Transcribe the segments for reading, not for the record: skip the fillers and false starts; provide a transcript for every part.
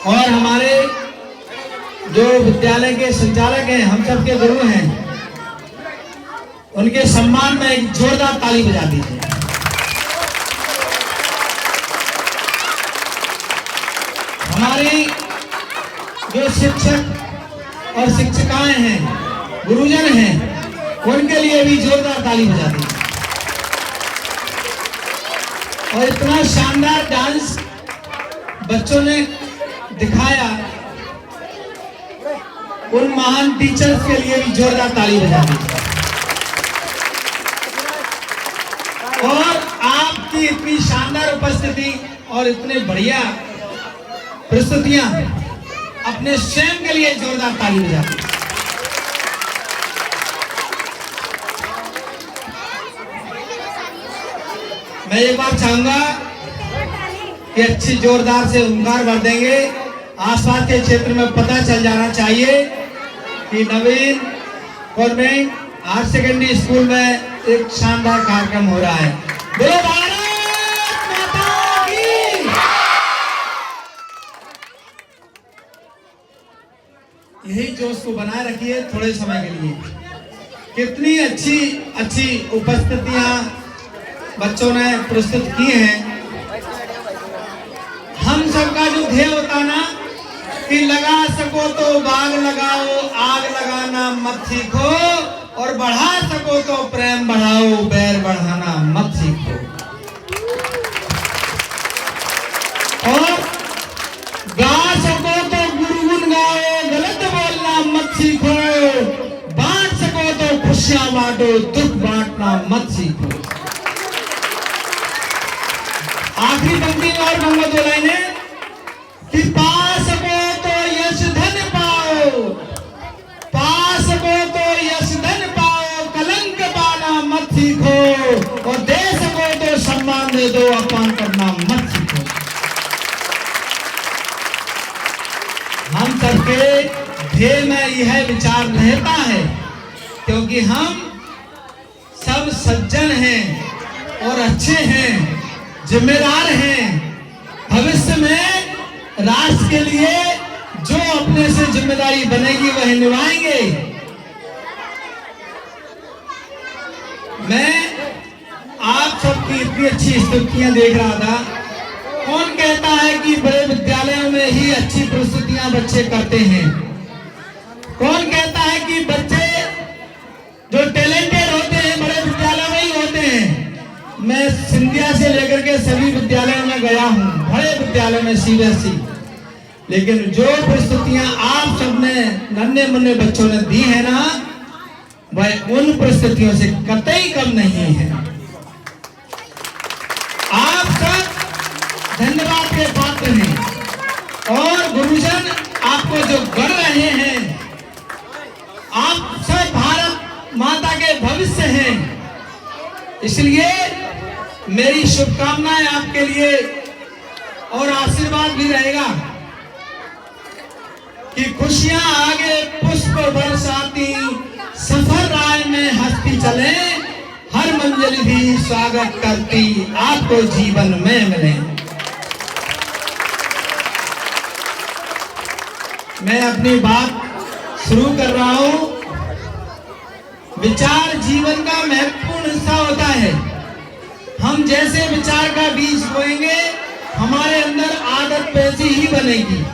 और हमारे जो विद्यालय के संचालक हैं, हम सबके गुरु हैं, उनके सम्मान में एक जोरदार ताली बजा दीजिए। हमारी जो शिक्षक और शिक्षिकाएं हैं, गुरुजन हैं, उनके लिए भी जोरदार ताली बजा दीजिए। और इतना शानदार डांस बच्चों ने दिखाया, उन महान टीचर्स के लिए भी जोरदार ताली बजा दीजिए। और आपकी इतनी शानदार उपस्थिति और इतने बढ़िया प्रस्तुतियां, अपने स्वयं के लिए जोरदार ताली बजा दीजिए। मैं एक बार चाहूंगा कि अच्छी जोरदार से ओंकार भर देंगे। आसपास के क्षेत्र में पता चल जाना चाहिए कि नवीन गवर्नमेंट हायर सेकेंडरी स्कूल में एक शानदार कार्यक्रम हो रहा है। बोलो भारत माता की। यही जोश को बनाए रखिए थोड़े समय के लिए। कितनी अच्छी अच्छी उपस्थितियां बच्चों ने प्रस्तुत की हैं। हम सबका जो ध्येय होता ना कि लगा सको तो बाग लगाओ, आग लगाना मत सीखो, और बढ़ा सको तो प्रेम बढ़ाओ, बैर बढ़ाना मत सीखो। और गा सको तो गुनगुन गाओ, गलत बोलना मत सीखो, बांट सको तो खुशियां बांटो, दुख बांटना मत सीखो। आखिरी पंक्ति और गंगा दो लाइनें कि पा सको तो यश धन पाओ, पा सको तो यश धन पाओ, कलंक पाना मत सीखो, और दे सको तो सम्मान दे दो, अपमान करना मत सीखो। हम सबके ध्येय में यह विचार रहता है, क्योंकि हम सब सज्जन हैं और अच्छे हैं, जिम्मेदार हैं। भविष्य में राष्ट्र के लिए जो अपने से जिम्मेदारी बनेगी वह निभाएंगे। मैं आप सबकी इतनी अच्छी स्तुतियां देख रहा था। कौन कहता है कि बड़े विद्यालयों में ही अच्छी प्रस्तुतियां बच्चे करते हैं? कौन कहता है कि बच्चे जो टैलेंटेड होते हैं बड़े विद्यालयों में ही होते हैं? मैं सिंधिया से लेकर के सभी विद्यालयों में गया हूँ, बड़े विद्यालय में सीबीएसई, लेकिन जो प्रस्तुतियां आप सबने नन्हे मुन्ने बच्चों ने दी है ना, वह उन प्रस्तुतियों से कतई कम नहीं है। आप सब धन्यवाद के पात्र हैं, और गुरुजन आपको जो गढ़ रहे हैं, आप सब भारत माता के भविष्य हैं। इसलिए मेरी शुभकामनाएं आपके लिए और आशीर्वाद भी रहेगा कि खुशियां आगे पुष्प बरसाती, सफर राह में हंसती चले, हर मंजिल भी स्वागत करती आपको जीवन में मिले। मैं अपनी बात शुरू कर रहा हूं। विचार जीवन का महत्वपूर्ण हिस्सा होता है। हम जैसे विचार का बीज बोएंगे, हमारे अंदर आदत वैसी ही बनेगी।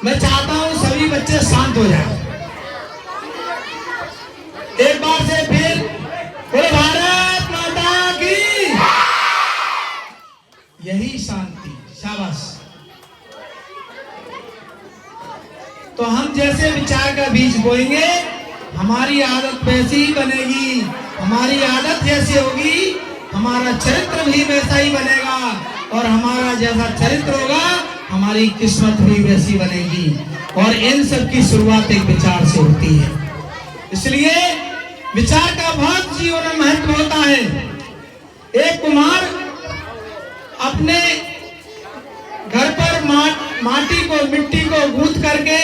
मैं चाहता हूं सभी बच्चे शांत हो जाएं। एक बार से फिर बोलो भारत माता की। यही शांति, शाबाश। तो हम जैसे विचार का बीज बोएंगे, हमारी आदत वैसी ही बनेगी। हमारी आदत जैसी होगी, हमारा चरित्र भी वैसा ही बनेगा, और हमारा जैसा चरित्र होगा, हमारी किस्मत भी वैसी बनेगी। और इन सब की शुरुआत एक विचार से होती है। इसलिए विचार का बहुत जीवन में महत्व होता है। एक कुम्हार अपने घर पर माटी को, मिट्टी को गूंथ करके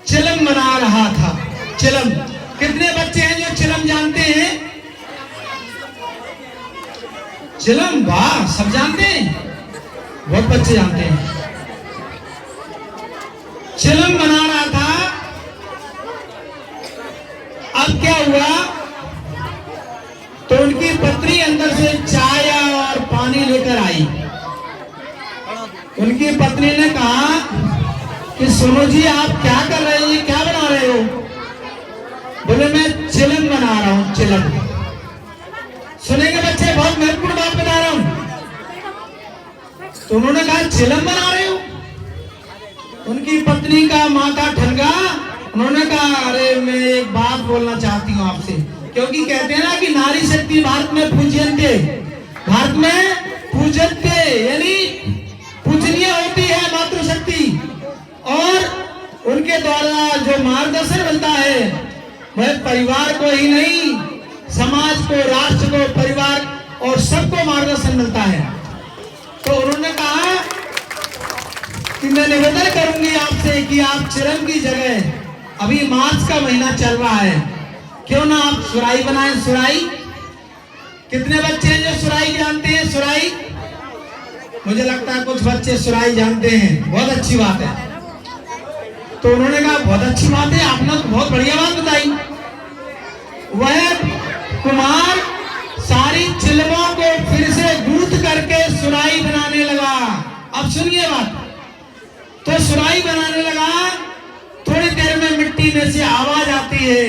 चिलम बना रहा था। चिलम, कितने बच्चे हैं जो चिलम जानते हैं? चिलम, वाह, सब जानते हैं, बहुत बच्चे जानते हैं। चिलम बना रहा था। अब क्या हुआ, तो उनकी पत्नी अंदर से चाय और पानी लेकर आई। उनकी पत्नी ने कहा कि सुनो जी, आप क्या कर रहे हैं, क्या बना रहे हो? बोले मैं चिलम बना रहा हूं, चिलम। सुनेंगे बच्चे, बहुत महत्वपूर्ण बात बता रहा हूं। तो उन्होंने कहा चिलम बना रहे हो? उनकी पत्नी का माथा ठनका। उन्होंने कहा अरे मैं एक बात बोलना चाहती हूँ आपसे, क्योंकि कहते हैं ना कि नारी शक्ति भारत में पूज्यन्ते, भारत में पूज्यन्ते यानी पूजनीय होती है मातृशक्ति। और उनके द्वारा जो मार्गदर्शन मिलता है वह परिवार को ही नहीं, समाज को, राष्ट्र को, परिवार और सबको मार्गदर्शन मिलता है। तो उन्होंने कहा कि मैं निवेदन करूंगी आपसे कि आप चिलम की जगह, अभी मार्च का महीना चल रहा है, क्यों ना आप सुराई बनाएं। सुराई, कितने बच्चे हैं जो सुराई जानते हैं? सुराई, मुझे लगता है कुछ बच्चे सुराई जानते हैं, बहुत अच्छी बात है। तो उन्होंने कहा बहुत अच्छी बात है, आपने तो बहुत बढ़िया बात बताई। वह कुमार सारी चिलमों को फिर से गूंथ करके सुराई बनाने लगा। अब सुनिए बात, तो सुराई बनाने लगा। थोड़ी देर में मिट्टी में से आवाज आती है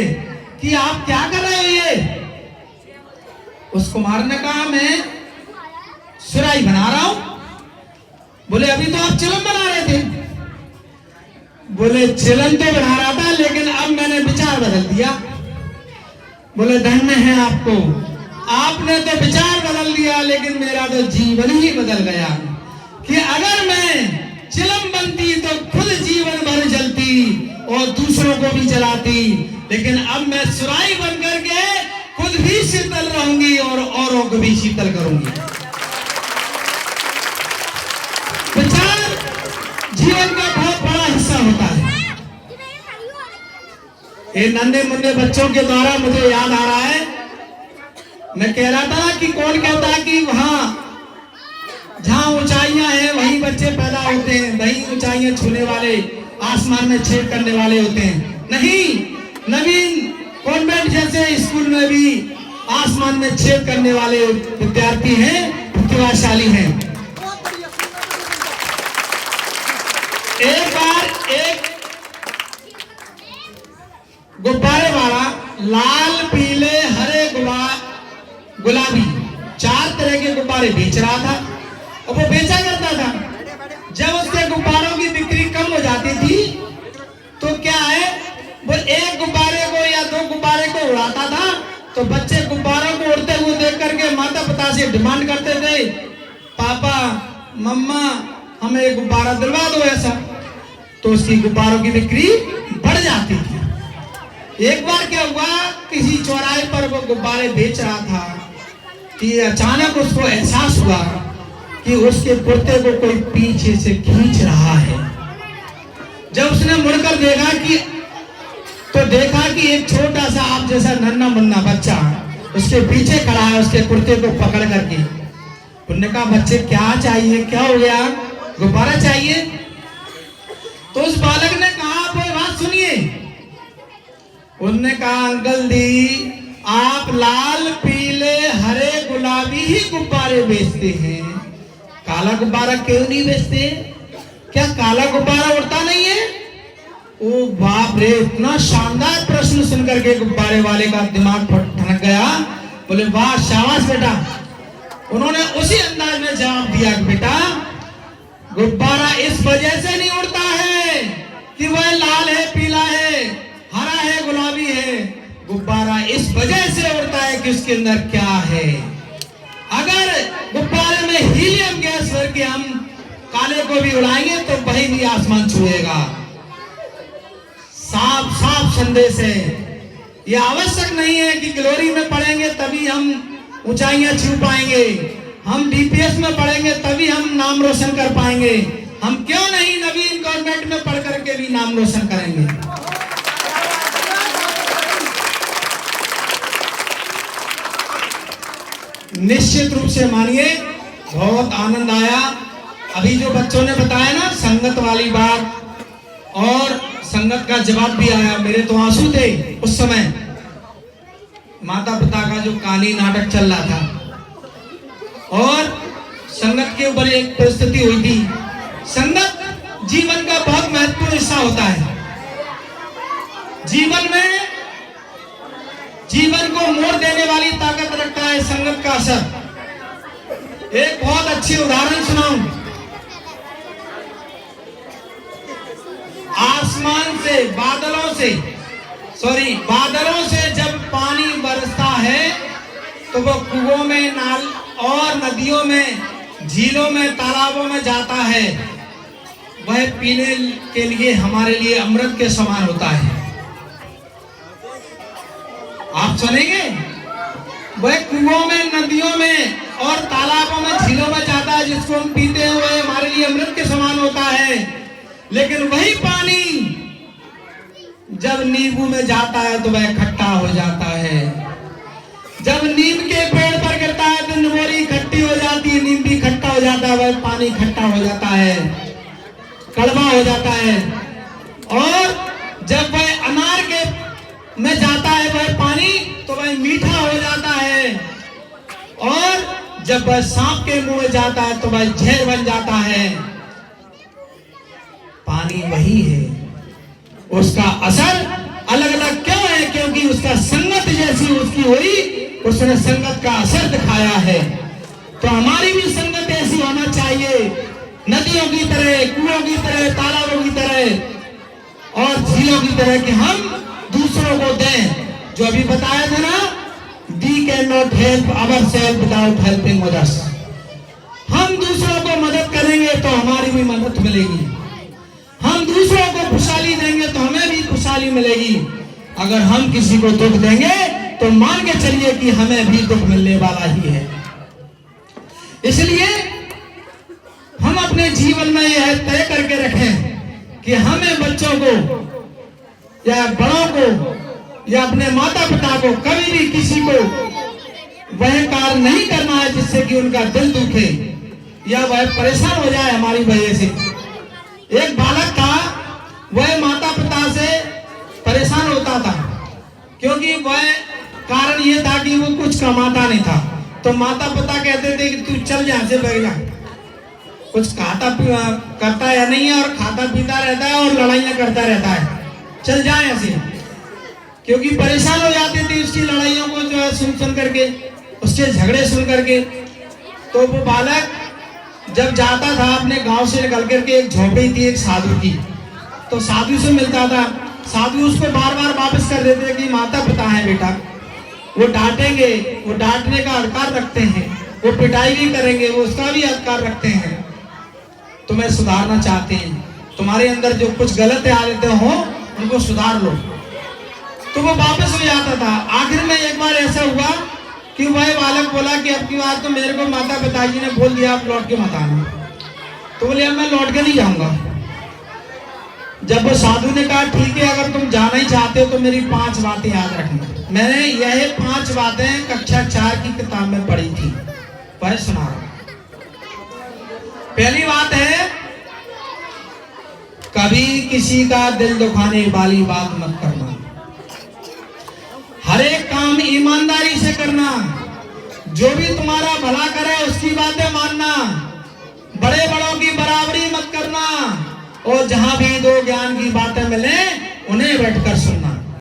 कि आप क्या कर रहे हो ये? उस कुमार ने कहा मैं सुराई बना रहा हूं। बोले अभी तो आप चिलम बना रहे थे। बोले चिलम तो बना रहा था, लेकिन अब मैंने विचार बदल दिया। बोले धन्य है आपको, आपने तो विचार बदल दिया, लेकिन मेरा तो जीवन ही बदल गया कि अगर मैं चिलम बनती तो खुद जीवन भर जलती और दूसरों को भी जलाती, लेकिन अब मैं सुराई बन करके खुद भी शीतल रहूंगी और औरों को भी शीतल करूंगी। विचार जीवन का बहुत बड़ा हिस्सा होता है। ये नन्हे मुन्ने बच्चों के द्वारा मुझे याद आ रहा है, मैं कह रहा था कि कौन कहता है कि वहां जहां ऊंचाइयां हैं वहीं बच्चे पैदा होते हैं, वहीं ऊंचाइयां छूने वाले, आसमान में छेद करने वाले होते हैं। नहीं, नवीन कॉन्वेंट जैसे स्कूल में भी आसमान में छेद करने वाले विद्यार्थी हैं, प्रतिभाशाली हैं। एक बार एक गुब्बारे वाला लाल, पीले, हरे, गुलाबी 4 तरह के गुब्बारे बेच रहा था और वो बेचा करता था। जब उसके गुब्बारों की बिक्री कम हो जाती थी तो क्या है, वो एक गुब्बारे को या 2 गुब्बारे को उड़ाता था, तो बच्चे गुब्बारों को उड़ते हुए देख करके माता पिता से डिमांड करते थे, पापा मम्मा हमें एक गुब्बारा दिलवा दो ऐसा। तो उसकी गुब्बारों की बिक्री बढ़ जाती थी। एक बार क्या हुआ, किसी चौराहे पर वो गुब्बारे बेच रहा था कि अचानक उसको एहसास हुआ कि उसके कुर्ते को कोई पीछे से खींच रहा है। जब उसने मुड़कर देखा कि एक छोटा सा आप जैसा नन्हा मुन्ना बच्चा उसके पीछे खड़ा है, उसके कुर्ते को पकड़ करके। उन्होंने कहा बच्चे क्या चाहिए, क्या हो गया, गुब्बारा चाहिए? तो उस बालक ने कहा, आप बात सुनिए। उन्होंने कहा अंकल दी, आप लाल, पीले, हरे, गुलाबी ही गुब्बारे बेचते हैं, काला गुब्बारा क्यों नहीं बेचते? क्या काला गुब्बारा उड़ता नहीं है? ओ बाप रे, इतना शानदार प्रश्न सुनकर के गुब्बारे वाले का दिमाग ठनक गया। बोले वाह, शाबाश बेटा। उन्होंने उसी अंदाज में जवाब दिया कि बेटा गुब्बारा इस वजह से नहीं उड़ता है कि वह लाल है, पीला है, हरा है, गुलाबी है। गुब्बारा इस वजह से उड़ता है कि उसके अंदर क्या है। अगर गुब्बारे में हीलियम गैस भर के हम काले को भी उड़ाएंगे तो वही भी आसमान छुएगा। साफ साफ संदेश है। यह आवश्यक नहीं है कि ग्लोरी में पढ़ेंगे तभी हम ऊंचाइयां छू पाएंगे, हम डीपीएस में पढ़ेंगे तभी हम नाम रोशन कर पाएंगे। हम क्यों नहीं नवीन कॉन्वेंट में पढ़ करके भी नाम रोशन करेंगे। निश्चित रूप से मानिए, बहुत आनंद आया। अभी जो बच्चों ने बताया ना संगत वाली बात, और संगत का जवाब भी आया। मेरे तो आंसू थे उस समय। माता पिता का जो काली नाटक चल रहा था और संगत के ऊपर एक परिस्थिति हुई थी। संगत जीवन का बहुत महत्वपूर्ण हिस्सा होता है। जीवन में जीवन को मोड़ देने वाली ताकत रखता है संगत का असर। एक बहुत अच्छी उदाहरण सुनाऊं। आसमान से बादलों से जब पानी बरसता है तो वो कुओं में, नाल और नदियों में, झीलों में, तालाबों में जाता है। वह पीने के लिए हमारे लिए अमृत के समान होता है। आप सुनेंगे, वह कुओं में, नदियों में और तालाबों में, झीलों में जाता है, जिसको हम पीते हैं वह हमारे लिए अमृत के समान होता है। लेकिन वही पानी जब नींबू में जाता है तो वह खट्टा हो जाता है। जब नीम के पेड़ पर गिरता है तो निमोरी खट्टी हो जाती है, नीम भी खट्टा हो जाता है, वह पानी खट्टा हो जाता है, कड़वा हो जाता है। और जब वह अनार के में जाता है वह पानी तो वह मीठा हो जाता है। और जब वह सांप के मुंह में जाता है तो वह जहर बन जाता है। पानी वही है, उसका असर अलग अलग क्यों है? क्योंकि उसका संगत जैसी उसकी हुई, उसने संगत का असर दिखाया है। तो हमारी भी संगत ऐसी होना चाहिए, नदियों की तरह, कुओं की तरह, तालाबों की तरह और झीलों की तरह, कि हम दूसरों को दें। जो अभी बताया था ना, we can not help our self without helping others. हम दूसरों को मदद करेंगे तो हमारी भी मदद मिलेगी। हम दूसरों को खुशहाली देंगे तो हमें भी खुशहाली मिलेगी। अगर हम किसी को दुख देंगे तो मान के चलिए कि हमें भी दुख मिलने वाला ही है। इसलिए हम अपने जीवन में यह तय करके रखें कि हमें बच्चों को या बड़ों को या अपने माता पिता को कभी भी किसी को वह कार्य नहीं करना है जिससे कि उनका दिल दुखे या वह परेशान हो जाए हमारी वजह से। एक बालक था, वह माता पिता से परेशान होता था क्योंकि वह कारण यह था कि वो कुछ कमाता नहीं था। तो माता पिता कहते थे कि तू चल यहां से भाग जा, कुछ खाता करता या नहीं है और खाता पीता रहता है और लड़ाइयां करता रहता है, चल जाए ऐसे। क्योंकि परेशान हो जाते थे उसकी लड़ाइयों को जो है सुन करके, उसके झगड़े सुन करके। तो वो बालक जब जाता था अपने गांव से निकल करके, एक झोपड़ी थी एक साधु की, तो साधु से मिलता था। साधु उसको बार बार वापस कर देते कि माता पिता है बेटा, वो डांटेंगे, वो डांटने का अधिकार रखते हैं, वो पिटाई भी करेंगे, वो उसका भी अधिकार रखते हैं। तुम्हें सुधारना चाहते हैं, तुम्हारे अंदर जो कुछ गलत आदतें हो उनको सुधार लो। तो वो वापस हो जाता था। आखिर में एक बार ऐसा हुआ कि वह बालक बोला कि अब की बार तो मेरे को माता पिताजी ने बोल दिया आप लौट के मत आना। तो बोले अब मैं लौट के नहीं जाऊंगा। जब वो साधु ने कहा ठीक है, अगर तुम जाना ही चाहते हो तो मेरी 5 बातें याद रखना। मैंने यह 5 बातें कक्षा 4 की किताब में पढ़ी थी, वह सुना रहा हूं। पहली बात है, कभी किसी का दिल दुखाने वाली बात मत करना। हर एक काम ईमानदारी से करना। जो भी तुम्हारा भला करे उसकी बातें मानना। बड़े बड़ों की बराबरी मत करना। और जहां भी दो ज्ञान की